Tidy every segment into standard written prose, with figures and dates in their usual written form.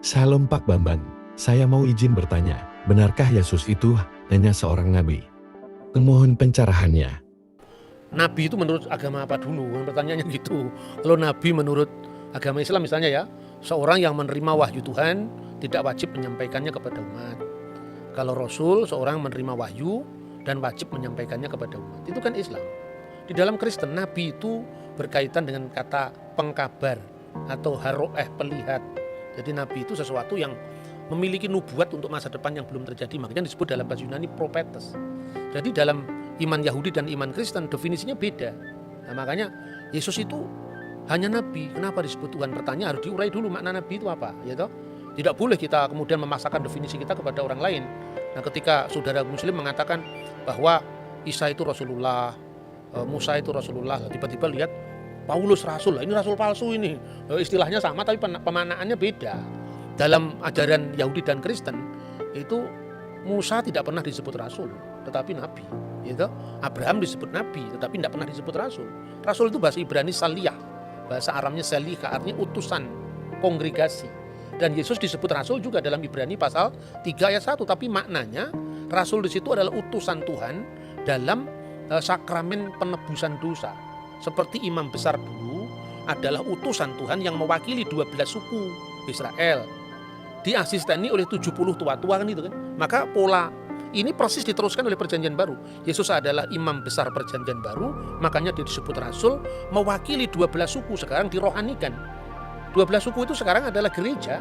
Salam Pak Bambang, saya mau izin bertanya, benarkah Yesus itu hanya seorang nabi? Mohon pencerahannya. Nabi itu menurut agama apa dulu? Pertanyaannya gitu. Kalau nabi menurut agama Islam misalnya ya, seorang yang menerima wahyu Tuhan tidak wajib menyampaikannya kepada umat. Kalau Rasul, seorang menerima wahyu dan wajib menyampaikannya kepada umat. Itu kan Islam. Di dalam Kristen, nabi itu berkaitan dengan kata pengkabar atau haroeh, pelihat. Jadi nabi itu sesuatu yang memiliki nubuat untuk masa depan yang belum terjadi. Makanya disebut dalam bahasa Yunani prophetes. Jadi dalam iman Yahudi dan iman Kristen definisinya beda. Nah, makanya Yesus itu hanya nabi. Kenapa disebut Tuhan? Pertanyaan harus diurai dulu makna nabi itu apa, ya toh? Tidak boleh kita kemudian memaksakan definisi kita kepada orang lain. Nah, ketika saudara muslim mengatakan bahwa Isa itu Rasulullah, Musa itu Rasulullah, tiba-tiba lihat Paulus rasul, ini rasul palsu ini. Istilahnya sama tapi pemaknaannya beda. Dalam ajaran Yahudi dan Kristen itu Musa tidak pernah disebut rasul, tetapi nabi. Gitu. Abraham disebut nabi, tetapi tidak pernah disebut rasul. Rasul itu bahasa Ibrani saliyah, bahasa Aramnya salih, artinya utusan, kongregasi. Dan Yesus disebut rasul juga dalam Ibrani pasal 3 ayat 1, tapi maknanya rasul di situ adalah utusan Tuhan dalam sakramen penebusan dosa. Seperti imam besar dulu adalah utusan Tuhan yang mewakili 12 suku Israel. Diasisteni oleh 70 tua-tua kan itu kan. Maka pola ini persis diteruskan oleh perjanjian baru. Yesus adalah imam besar perjanjian baru, makanya dia disebut rasul, mewakili 12 suku, sekarang dirohanikan. 12 suku itu sekarang adalah gereja,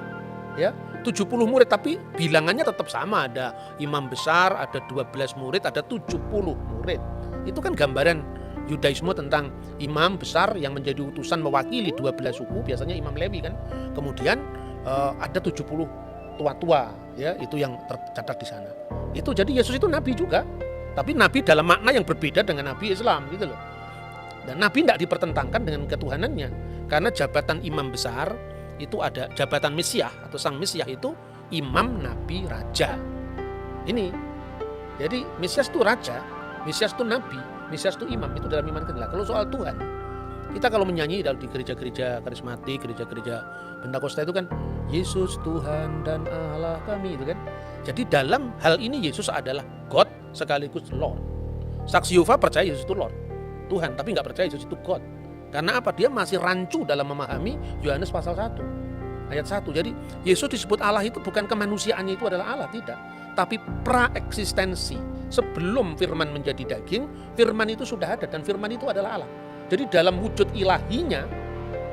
ya. 70 murid tapi bilangannya tetap sama, ada imam besar, ada 12 murid, ada 70 murid. Itu kan gambaran Yudaisme tentang imam besar yang menjadi utusan mewakili 12 suku, biasanya imam Lewi kan. Kemudian ada 70 tua-tua, ya, itu yang tercatat di sana. Itu jadi Yesus itu nabi juga, tapi nabi dalam makna yang berbeda dengan nabi Islam gitu loh. Dan nabi tidak dipertentangkan dengan ketuhanannya, karena jabatan imam besar itu ada jabatan Mesias atau sang Mesias itu imam, nabi, raja. Ini. Jadi Mesias itu raja, Mesias itu nabi, Mesias itu imam, itu dalam iman kedua. Kalau soal Tuhan, kita kalau menyanyi di gereja-gereja karismatik, gereja-gereja Pentakosta itu kan Yesus Tuhan dan Allah kami itu kan. Jadi dalam hal ini Yesus adalah God sekaligus Lord. Saksi Yehova percaya Yesus itu Lord, Tuhan, tapi nggak percaya Yesus itu God. Karena apa? Dia masih rancu dalam memahami Yohanes pasal 1 ayat 1. Jadi Yesus disebut Allah itu bukan kemanusiaannya itu adalah Allah, tidak, tapi praeksistensi. Sebelum firman menjadi daging, firman itu sudah ada dan firman itu adalah Allah. Jadi dalam wujud ilahinya,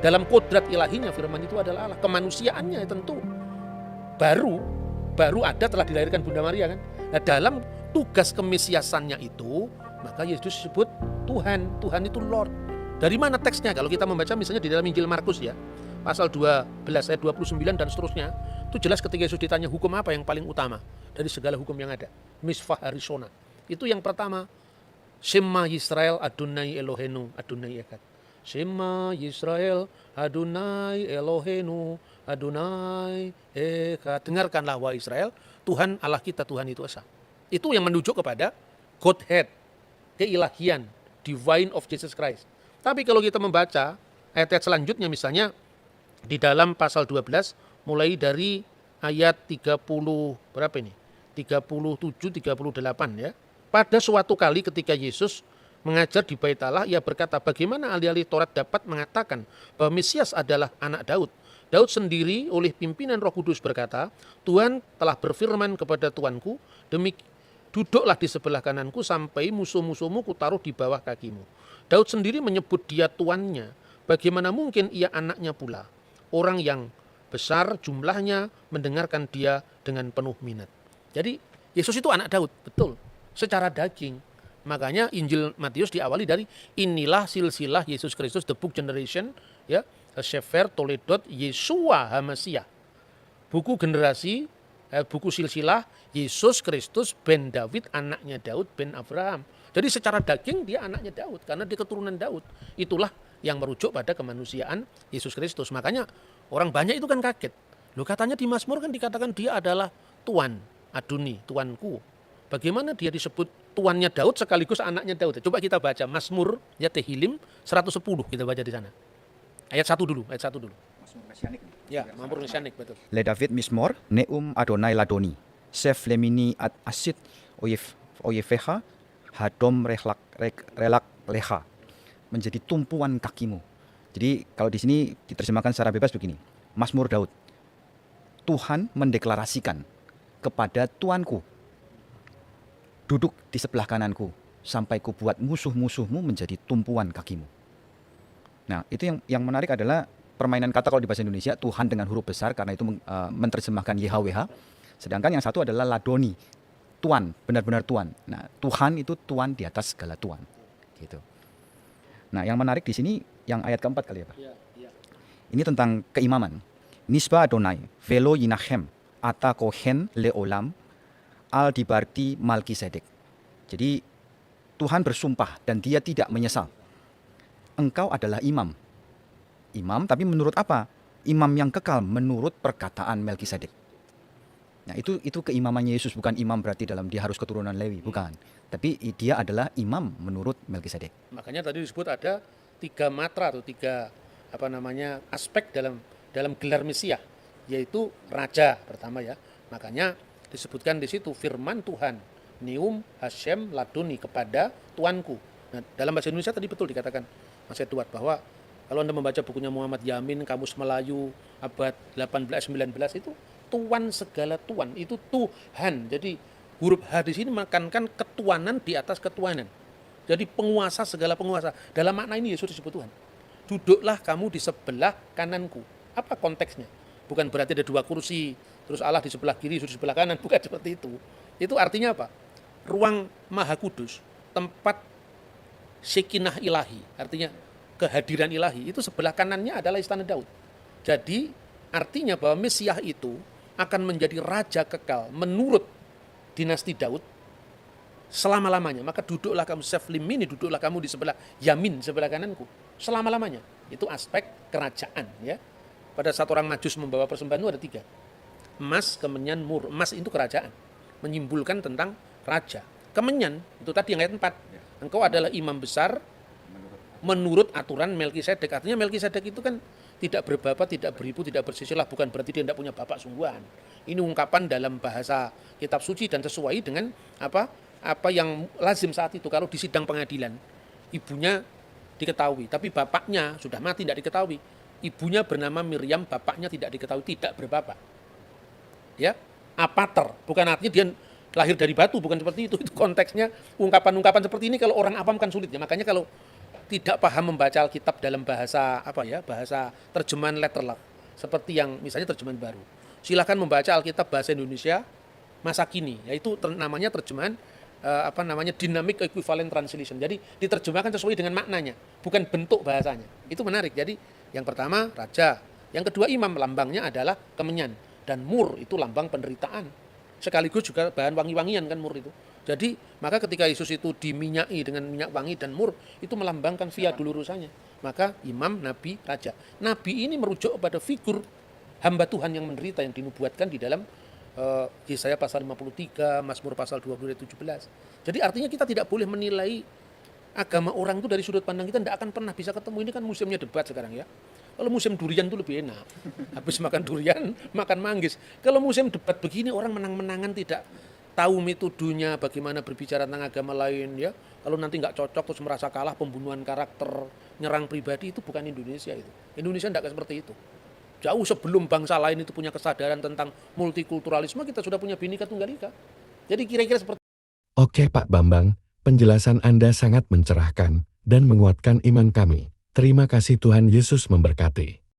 dalam kodrat ilahinya firman itu adalah Allah. Kemanusiaannya tentu baru ada, telah dilahirkan Bunda Maria kan. Nah, dalam tugas kemesiasannya itu, maka Yesus disebut Tuhan. Tuhan itu Lord. Dari mana teksnya? Kalau kita membaca misalnya di dalam Injil Markus ya, pasal 12 ayat 29 dan seterusnya, itu jelas ketika Yesus ditanya hukum apa yang paling utama dari segala hukum yang ada. Misvah Harishona. Itu yang pertama, Shema Yisrael Adonai Elohenu Adonai Echad. Shema Yisrael Adonai Elohenu Adonai Echad. Dengarkanlah wahai Israel, Tuhan Allah kita, Tuhan itu esa. Itu yang menunjuk kepada Godhead, keilahian, divine of Jesus Christ. Tapi kalau kita membaca ayat-ayat selanjutnya, misalnya di dalam pasal 12 mulai dari ayat 30 berapa ini? 37 38 ya. Pada suatu kali ketika Yesus mengajar di Bait Allah, ia berkata, bagaimana ahli-ahli Taurat dapat mengatakan bahwa Mesias adalah anak Daud? Daud sendiri oleh pimpinan Roh Kudus berkata, Tuhan telah berfirman kepada Tuanku, duduklah di sebelah kananku sampai musuh-musuhmu kutaruh di bawah kakimu. Daud sendiri menyebut dia tuannya. Bagaimana mungkin ia anaknya pula? Orang yang besar jumlahnya mendengarkan dia dengan penuh minat. Jadi Yesus itu anak Daud, betul, secara daging. Makanya Injil Matius diawali dari inilah silsilah Yesus Kristus, the book generation, ya, Sefer Toledot Yesua HaMasiah. Buku generasi, buku silsilah Yesus Kristus ben David, anaknya Daud ben Abraham. Jadi secara daging dia anaknya Daud karena dia keturunan Daud. Itulah yang merujuk pada kemanusiaan Yesus Kristus. Makanya orang banyak itu kan kaget. Loh, katanya di Mazmur kan dikatakan dia adalah Tuan, Adoni, Tuanku. Bagaimana dia disebut tuannya Daud sekaligus anaknya Daud? Coba kita baca Mazmur ya, Tehillim 110, kita baca di sana. Ayat 1 dulu, ayat 1 dulu. Ya, Mazmur mesianik betul. Le David Mismor, Neum Adonai Ladoni, Sef Lemini Ad Asit Oyefeha, Hadom Relak Leha, menjadi tumpuan kakimu. Jadi kalau di sini diterjemahkan secara bebas begini, Mazmur Daud, Tuhan mendeklarasikan kepada Tuanku, duduk di sebelah kananku, sampai ku buat musuh-musuhmu menjadi tumpuan kakimu. Nah, itu yang menarik adalah permainan kata kalau di bahasa Indonesia, Tuhan dengan huruf besar, karena itu menerjemahkan YHWH. Sedangkan yang satu adalah Ladoni, Tuan, benar-benar Tuan. Nah, Tuhan itu Tuan di atas segala Tuan. Gitu. Nah, yang menarik di sini, yang ayat keempat kali ya Pak. Ini tentang keimaman. Nisba Adonai, Velo Yinachem, Ata Kohen Leolam, Al Dibarti Malkisedek. Jadi, Tuhan bersumpah dan dia tidak menyesal. Engkau adalah imam. Imam, tapi menurut apa? Imam yang kekal menurut perkataan Melkisedek. Nah, itu keimamannya Yesus, bukan imam berarti dalam dia harus keturunan Lewi, bukan. Tapi dia adalah imam menurut Melkisedek. Makanya tadi disebut ada 3 matra atau 3 aspek dalam gelar Mesias, yaitu raja pertama ya. Makanya disebutkan di situ firman Tuhan, Neum Hashem Ladoni, kepada Tuanku. Nah, dalam bahasa Indonesia tadi betul dikatakan Mas Edward bahwa kalau Anda membaca bukunya Muhammad Yamin, Kamus Melayu abad 18-19 itu Tuan segala Tuan, itu Tuhan. Jadi huruf H di sini menekankan ketuanan di atas ketuanan. Jadi penguasa segala penguasa. Dalam makna ini Yesus disebut Tuhan. Duduklah kamu di sebelah kananku. Apa konteksnya? Bukan berarti ada 2 kursi, terus Allah di sebelah kiri, Yesus di sebelah kanan. Bukan seperti itu. Itu artinya apa? Ruang Maha Kudus, tempat Sekinah ilahi, artinya kehadiran ilahi, itu sebelah kanannya adalah istana Daud. Jadi artinya bahwa Mesias itu akan menjadi raja kekal menurut dinasti Daud selama-lamanya. Maka duduklah kamu, Seflimini, duduklah kamu di sebelah Yamin, sebelah kananku, selama-lamanya. Itu aspek kerajaan ya. Pada saat orang Majus membawa persembahan itu ada 3. Emas, kemenyan, mur. Emas itu kerajaan, menyimbolkan tentang raja. Kemenyan itu tadi yang ayat 4. Engkau adalah imam besar menurut aturan Melkisedek. Artinya Melkisedek itu kan tidak berbapak, tidak beribu, tidak bersisilah. Bukan berarti dia tidak punya bapak sungguhan. Ini ungkapan dalam bahasa kitab suci dan sesuai dengan apa yang lazim saat itu. Kalau di sidang pengadilan, ibunya diketahui, tapi bapaknya sudah mati, tidak diketahui. Ibunya bernama Miriam, bapaknya tidak diketahui, tidak berbapak. Ya, apater, bukan artinya dia lahir dari batu, bukan seperti itu. Itu konteksnya ungkapan-ungkapan seperti ini kalau orang awam kan sulit ya. Makanya kalau tidak paham membaca Alkitab dalam bahasa bahasa terjemahan letterlock, seperti yang misalnya terjemahan baru, silakan membaca Alkitab bahasa Indonesia masa kini, yaitu namanya terjemahan dynamic equivalent translation. Jadi diterjemahkan sesuai dengan maknanya, bukan bentuk bahasanya. Itu menarik. Jadi yang pertama raja, yang kedua imam, lambangnya adalah kemenyan, dan mur itu lambang penderitaan. Sekaligus juga bahan wangi-wangian kan mur itu. Jadi maka ketika Yesus itu diminyaki dengan minyak wangi dan mur, itu melambangkan via dulurusannya. Maka imam, nabi, raja. Nabi ini merujuk pada figur hamba Tuhan yang menderita yang dinubuatkan di dalam Yesaya pasal 53, Mazmur pasal 20 ayat 17. Jadi artinya kita tidak boleh menilai agama orang itu dari sudut pandang kita, tidak akan pernah bisa ketemu. Ini kan musimnya debat sekarang ya. Kalau musim durian itu lebih enak. Habis makan durian, makan manggis. Kalau musim debat begini, orang menang-menangan, tidak tahu metodenya bagaimana berbicara tentang agama lain ya. Kalau nanti nggak cocok terus merasa kalah, pembunuhan karakter, nyerang pribadi, itu bukan Indonesia itu. Indonesia tidak seperti itu. Jauh sebelum bangsa lain itu punya kesadaran tentang multikulturalisme, kita sudah punya Bhinneka Tunggal Ika. Jadi kira-kira seperti. Oke Pak Bambang, penjelasan Anda sangat mencerahkan dan menguatkan iman kami. Terima kasih, Tuhan Yesus memberkati.